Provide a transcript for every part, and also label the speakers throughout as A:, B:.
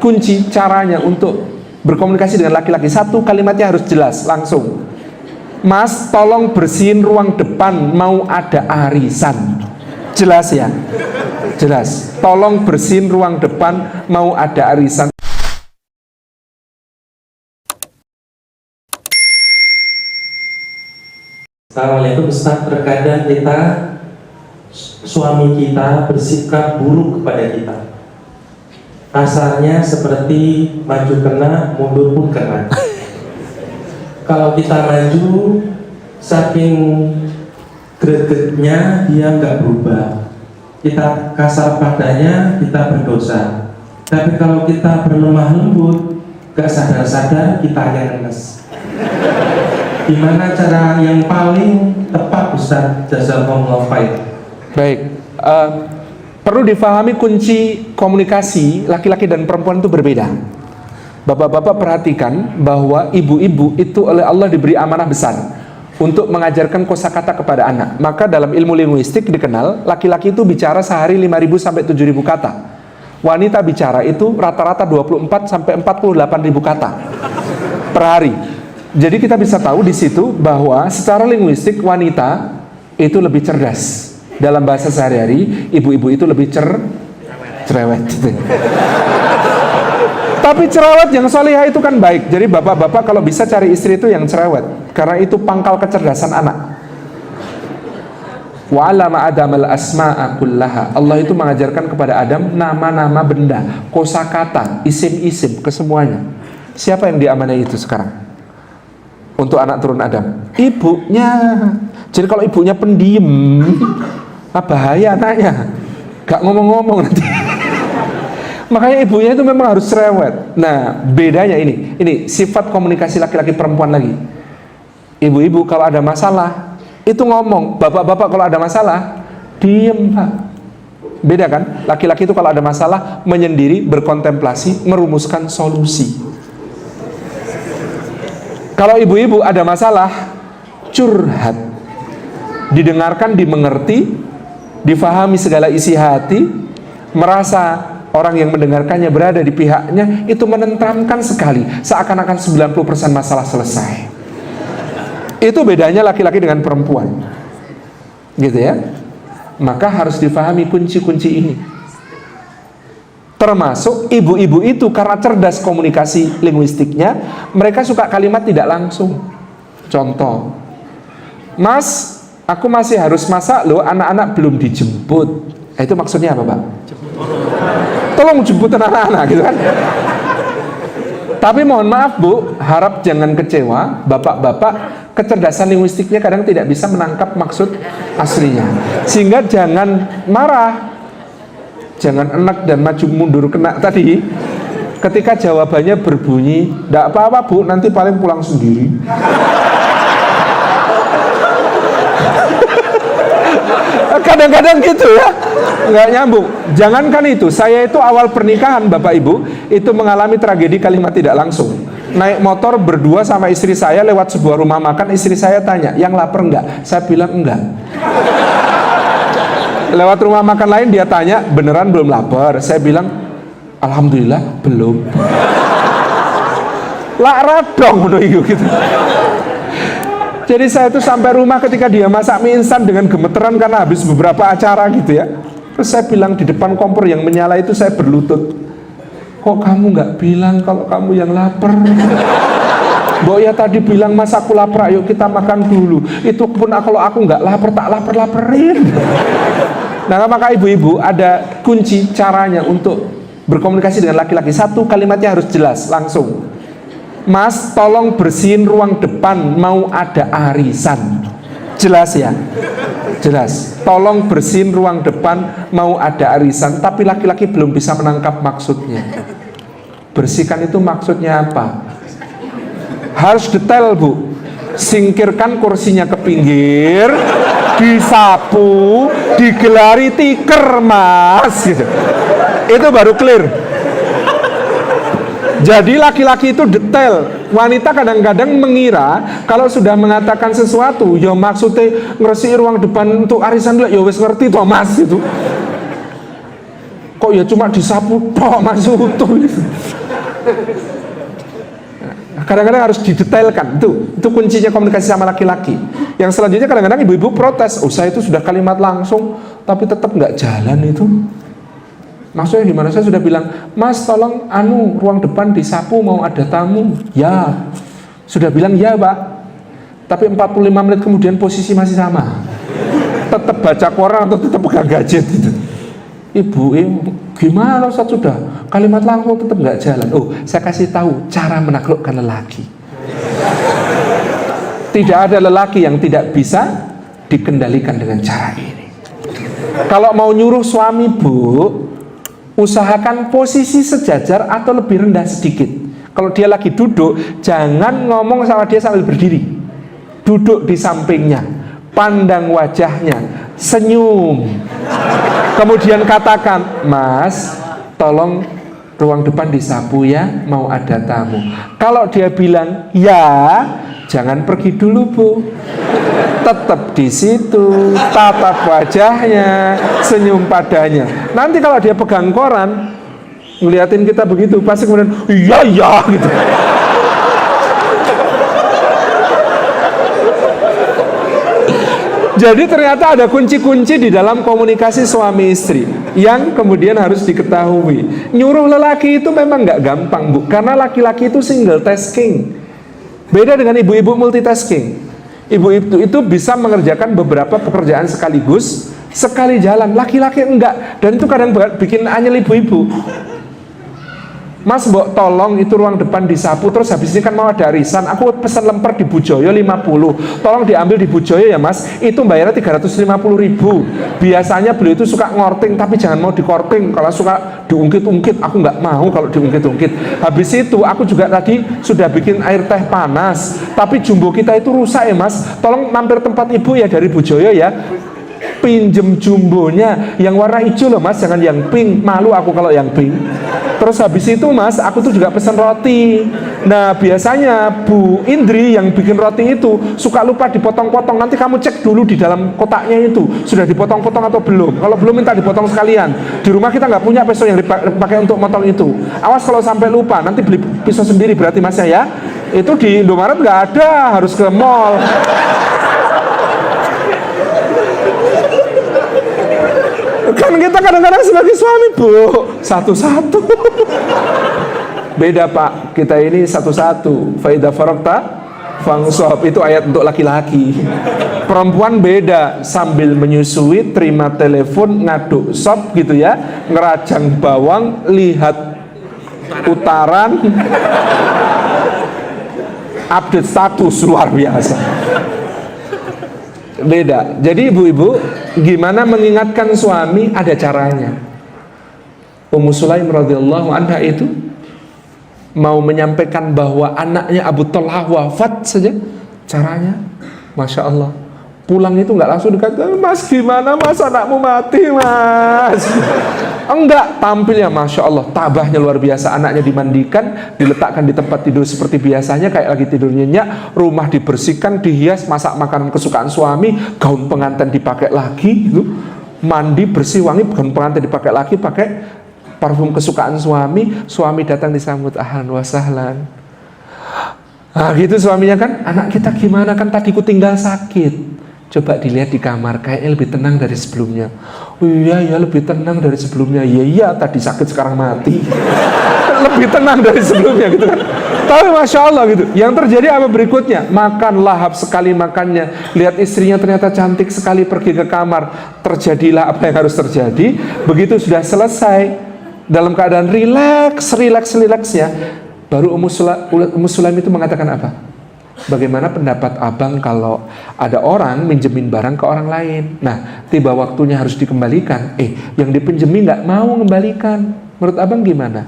A: kunci caranya untuk berkomunikasi dengan laki-laki. Satu, kalimatnya harus jelas, langsung. Mas, tolong bersihin ruang depan, mau ada arisan. Jelas ya? Jelas. Tolong bersihin ruang depan, mau ada arisan.
B: Assalamualaikum Ustaz. Terkadang suami kita bersikap buruk kepada kita. Kasarnya seperti maju kena, mundur pun kena. Kalau kita maju, saking gregetnya dia nggak berubah. Kita kasar padanya, kita berdosa. Tapi kalau kita berlemah lembut, gak sadar-sadar kita yang ngenes. Gimana cara yang paling tepat Ustaz? Jazakumullah khair.
A: Baik, perlu difahami kunci komunikasi laki-laki dan perempuan itu berbeda. Bapak-bapak perhatikan bahwa ibu-ibu itu oleh Allah diberi amanah besar untuk mengajarkan kosakata kepada anak. Maka dalam ilmu linguistik dikenal laki-laki itu bicara sehari 5.000 sampai 7.000 kata. Wanita bicara itu rata-rata 24 sampai 48.000 kata per hari. Jadi kita bisa tahu di situ bahwa secara linguistik wanita itu lebih cerdas. Dalam bahasa sehari-hari, ibu-ibu itu lebih cerewet. Tapi cerewet yang solihah itu kan baik. Jadi bapak-bapak kalau bisa cari istri itu yang cerewet, karena itu pangkal kecerdasan anak. Wa 'allama Adamal asma'a kullaha. Allah itu mengajarkan kepada Adam nama-nama benda, kosakata, isim-isim, kesemuanya. Siapa yang diamanai itu sekarang? Untuk anak turun Adam, ibunya. Jadi kalau ibunya pendiam, bahaya anaknya, gak ngomong-ngomong nanti. Makanya ibunya itu memang harus cerewet. Nah, bedanya ini sifat komunikasi laki-laki perempuan lagi. Ibu-ibu kalau ada masalah itu ngomong, bapak-bapak kalau ada masalah diem, Pak. Beda kan? Laki-laki itu kalau ada masalah menyendiri, berkontemplasi, merumuskan solusi. Kalau ibu-ibu ada masalah, curhat, didengarkan, dimengerti, difahami segala isi hati, merasa orang yang mendengarkannya berada di pihaknya, itu menenteramkan sekali, seakan-akan 90% masalah selesai. Itu bedanya laki-laki dengan perempuan, gitu ya. Maka harus difahami kunci-kunci ini. Termasuk ibu-ibu itu karena cerdas komunikasi linguistiknya, mereka suka kalimat tidak langsung. Contoh, Mas, aku masih harus masak loh, anak-anak belum dijemput. Itu maksudnya apa, Pak? Tolong jemput anak-anak, gitu kan? Tapi mohon maaf Bu, harap jangan kecewa, bapak-bapak kecerdasan linguistiknya kadang tidak bisa menangkap maksud aslinya. Sehingga jangan marah, jangan enak dan maju mundur kena tadi. Ketika jawabannya berbunyi, "Nggak apa-apa Bu, nanti paling pulang sendiri." Kadang-kadang gitu ya, nggak nyambung. Jangankan itu, saya itu awal pernikahan Bapak Ibu itu mengalami tragedi kalimat tidak langsung. Naik motor berdua sama istri saya lewat sebuah rumah makan, istri saya tanya, "Yang lapar enggak?" Saya bilang enggak. Lewat rumah makan lain dia tanya, "Beneran belum lapar?" Saya bilang, "Alhamdulillah belum." Lara dong gitu. Jadi saya itu sampai rumah ketika dia masak mie instan dengan gemeteran karena habis beberapa acara gitu ya. Terus saya bilang di depan kompor yang menyala itu saya berlutut, "Kok kamu nggak bilang kalau kamu yang lapar?" "Mbok ya tadi bilang mas aku lapar, ayo kita makan dulu." "Itu pun kalau aku nggak lapar, tak lapar-laparin." Nah, maka ibu-ibu ada kunci caranya untuk berkomunikasi dengan laki-laki. Satu, kalimatnya harus jelas, langsung. Mas, tolong bersihin ruang depan, mau ada arisan. Jelas ya? Jelas. Tolong bersihin ruang depan, mau ada arisan. Tapi laki-laki belum bisa menangkap maksudnya. Bersihkan itu maksudnya apa? Harus detail Bu. Singkirkan kursinya ke pinggir, disapu, digelari tiker Mas gitu. Itu baru clear. Jadi laki-laki itu detail. Wanita kadang-kadang mengira kalau sudah mengatakan sesuatu, ya maksudnya ngeresiki ruang depan untuk arisan dulu, ya wis ngerti toh Mas itu. Kok ya cuma disapu tok Mas utuh. Kadang-kadang harus didetailkan. Itu kuncinya komunikasi sama laki-laki. Yang selanjutnya kadang-kadang ibu-ibu protes, saya itu sudah kalimat langsung tapi tetap nggak jalan itu. Maksudnya gimana? Saya sudah bilang, Mas tolong ruang depan disapu, mau ada tamu. Ya, sudah bilang ya Pak. Tapi 45 menit kemudian posisi masih sama. Tetap baca koran atau tetap pegang gadget gitu. Ibu, gimana Ustaz, sudah kalimat langsung tetap nggak jalan. Saya kasih tahu cara menaklukkan lelaki. Tidak ada lelaki yang tidak bisa dikendalikan dengan cara ini. Kalau mau nyuruh suami, Bu, usahakan posisi sejajar atau lebih rendah sedikit. Kalau dia lagi duduk, jangan ngomong sama dia sambil berdiri. Duduk di sampingnya, pandang wajahnya, senyum. Kemudian katakan, Mas, tolong ruang depan disapu ya, mau ada tamu. Kalau dia bilang ya, jangan pergi dulu Bu, tetap di situ, tatap wajahnya, senyum padanya. Nanti kalau dia pegang koran, ngeliatin kita begitu, pasti kemudian iya gitu. Jadi ternyata ada kunci-kunci di dalam komunikasi suami istri yang kemudian harus diketahui. Nyuruh lelaki itu memang nggak gampang, Bu, karena laki-laki itu single tasking. Beda dengan ibu-ibu multitasking. Ibu itu bisa mengerjakan beberapa pekerjaan sekaligus, sekali jalan. Laki-laki enggak, dan itu kadang bikin anyel ibu-ibu. Mas, mbok tolong itu ruang depan disapu, terus habis ini kan mau ada arisan, aku pesan lemper di Bujoyo 50, tolong diambil di Bujoyo ya Mas, itu bayarnya 350.000. Biasanya beliau itu suka ngorting, tapi jangan mau dikorting. Kalau suka diungkit-ungkit, aku nggak mau kalau diungkit-ungkit. Habis itu aku juga tadi sudah bikin air teh panas, tapi jumbo kita itu rusak ya Mas, tolong mampir tempat ibu ya dari Bujoyo ya, pinjem jumbonya yang warna hijau loh Mas, jangan yang pink, malu aku kalau yang pink. Terus habis itu Mas, aku tuh juga pesan roti. Nah biasanya Bu Indri yang bikin roti itu suka lupa dipotong-potong. Nanti kamu cek dulu di dalam kotaknya itu sudah dipotong-potong atau belum. Kalau belum minta dipotong sekalian. Di rumah kita nggak punya pisau yang dipakai untuk motong itu. Awas kalau sampai lupa, nanti beli pisau sendiri berarti Mas ya. Itu di Indomaret nggak ada, harus ke mall. Kan kita kadang-kadang sebagai suami, Bu, satu-satu. Beda Pak, kita ini satu-satu. Faida farokta fangsob, itu ayat untuk laki-laki. Perempuan beda, sambil menyusui, terima telepon, ngaduk sop gitu ya, ngerajang bawang, lihat utaran, update status, luar biasa. Beda. Jadi ibu-ibu, gimana mengingatkan suami, ada caranya. Ummu Sulaim radhiyallahu anha itu mau menyampaikan bahwa anaknya Abu Talha wafat saja, caranya Masya Allah, pulang itu nggak langsung dikatakan, Mas gimana Mas, anakmu mati Mas. Enggak, tampilnya Masya Allah, tabahnya luar biasa. Anaknya dimandikan, diletakkan di tempat tidur seperti biasanya, kayak lagi tidur nyenyak. Rumah dibersihkan, dihias, masak makanan kesukaan suami, gaun pengantin dipakai lagi gitu. Mandi bersih wangi, gaun pengantin dipakai lagi, pakai parfum kesukaan suami. Suami datang disambut ahlan wa sahlan. Nah gitu suaminya kan, anak kita gimana, kan tadi ku tinggal sakit. Coba dilihat di kamar, kayaknya lebih tenang dari sebelumnya. Oh iya ya, lebih tenang dari sebelumnya. Iya tadi sakit sekarang mati. Lebih tenang dari sebelumnya gitu kan. Tapi Masya Allah gitu. Yang terjadi apa berikutnya? Makan lahap sekali makannya. Lihat istrinya ternyata cantik sekali, pergi ke kamar. Terjadilah apa yang harus terjadi. Begitu sudah selesai, dalam keadaan relax ya, baru Ummu Sulaim itu mengatakan apa? Bagaimana pendapat abang kalau ada orang minjemin barang ke orang lain? Nah, tiba waktunya harus dikembalikan. Yang dipinjemi nggak mau mengembalikan. Menurut abang gimana?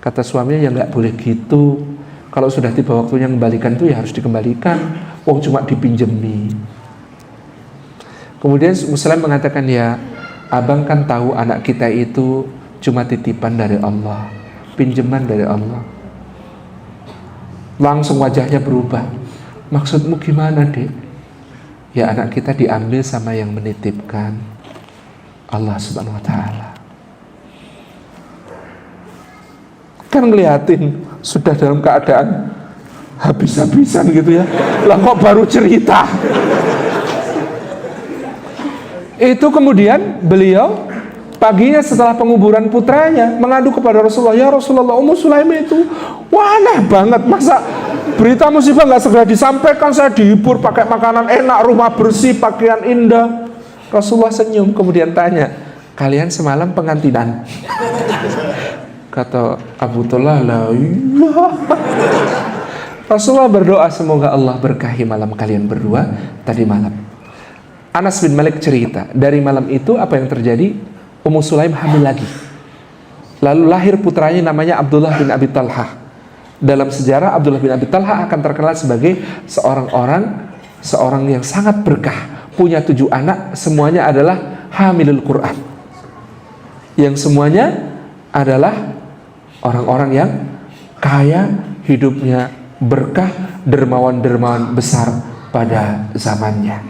A: Kata suaminya, ya nggak boleh gitu. Kalau sudah tiba waktunya mengembalikan itu ya harus dikembalikan. Wong cuma dipinjemi. Kemudian Muslim mengatakan, ya abang kan tahu anak kita itu cuma titipan dari Allah, pinjaman dari Allah. Langsung wajahnya berubah. Maksudmu gimana Dek? Ya anak kita diambil sama yang menitipkan, Allah subhanahu wa ta'ala. kan ngeliatin sudah dalam keadaan habis-habisan gitu ya, lah kok baru cerita. Itu kemudian beliau paginya setelah penguburan putranya mengadu kepada Rasulullah, ya Rasulullah, Ummu Sulaim itu wah aneh banget, masa berita musibah nggak segera disampaikan, saya dihibur pakai makanan enak, rumah bersih, pakaian indah. Rasulullah senyum kemudian tanya, kalian semalam pengantinan? Kata Abu Talha, lah iya. Rasulullah berdoa semoga Allah berkahi malam kalian berdua tadi malam. Anas bin Malik cerita, dari malam itu apa yang terjadi? Ummu Sulaim hamil lagi. Lalu lahir putranya namanya Abdullah bin Abi Talha. Dalam sejarah Abdullah bin Abi Talha akan terkenal sebagai seorang yang sangat berkah, punya 7 anak, semuanya adalah hamilul Quran, yang semuanya adalah orang-orang yang kaya, hidupnya berkah, dermawan-dermawan besar pada zamannya.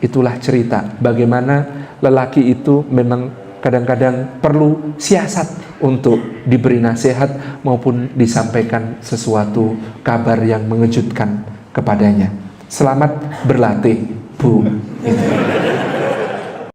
A: Itulah cerita bagaimana lelaki itu memang kadang-kadang perlu siasat untuk diberi nasihat maupun disampaikan sesuatu kabar yang mengejutkan kepadanya. Selamat berlatih, Bu. Itu.